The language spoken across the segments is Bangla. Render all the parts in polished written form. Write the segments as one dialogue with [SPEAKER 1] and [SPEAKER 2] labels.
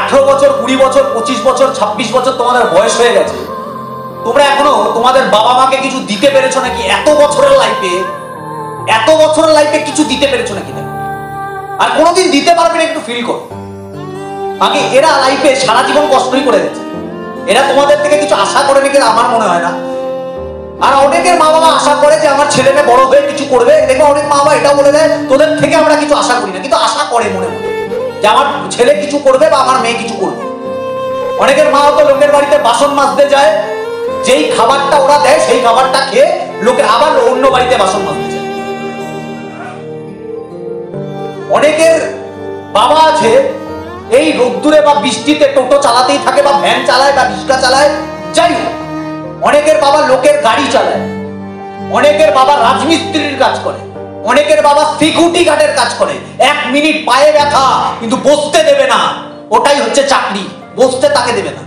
[SPEAKER 1] 18 বছর, 20 বছর, 25 বছর, 26 বছর তোমাদের বয়স হয়ে গেছে, তোমরা এখনো তোমাদের বাবা মাকে কিছু দিতে পেরেছো নাকি? এত বছরের লাইফে কিছু দিতে পেরেছো নাকি? আর কোনোদিন দিতে পারবে না, একটু ফিল করো। আগে এরা লাইফে সারা জীবন কষ্টই করে গেছে, এরা তোমাদের থেকে কিছু আশা করে নাকি আমার মনে হয় না। আর অনেকের মা বাবা আশা করে যে আমার ছেলে মেয়ে বড় হয়ে কিছু করবে। দেখো অনেক মা বাবা এটাও বলে দেয় তোদের থেকে আমরা কিছু আশা করি না, কিন্তু আশা করে মনে মনে যে আমার ছেলে কিছু করবে বা আমার মেয়ে কিছু করবে। অনেকের মা তো লোকের বাড়িতে বাসন মাজতে যায়, যেই খাবারটা ওরা দেয় সেই খাবারটা খেয়ে লোকে আবার অন্য বাড়িতে বাসন মাজতে যায়। অনেকের বাবা আছে এই রোদ্দুরে বা বৃষ্টিতে টোটো চালাতেই থাকে, বা ভ্যান চালায় বা রিক্সা চালায়, যাই হোক। অনেকের বাবা লোকের গাড়ি চালায়, অনেকের বাবা রাজমিস্ত্রির কাজ করে, অনেকের বাবা সিকিউরিটি গার্ডের কাজ করে। 1 মিনিট পায়ে ব্যথা কিন্তু বসতে দেবে না, ওটাই হচ্ছে চাকরি, বসতে তাকে দেবে না।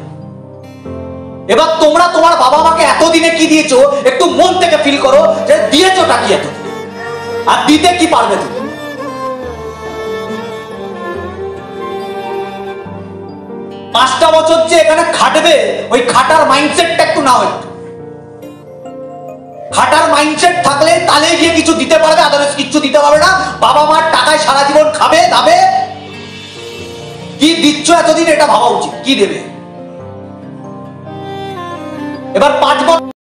[SPEAKER 1] এবার তোমরা তোমার বাবা মাকে এতদিনে কি দিয়েছো একটু মন থেকে ফিল করো, যে দিয়েছোটা কি এতদিন, আর দিতে কি পারবে তুমি? 5টা বছর যে এখানে খাটবে, ওই খাটার মাইন্ডসেটটা একটু নাও। একটু খাটার মাইন্ডসেট থাকলে তাহলে গিয়ে কিছু দিতে পারবে, আদারওয়াইজ কিছু দিতে পারবে না। বাবা মার টাকায় সারা জীবন খাবে দাবে, কি দিচ্ছ এতদিন এটা ভাবা উচিত, কি দেবে। এবার 5 বছর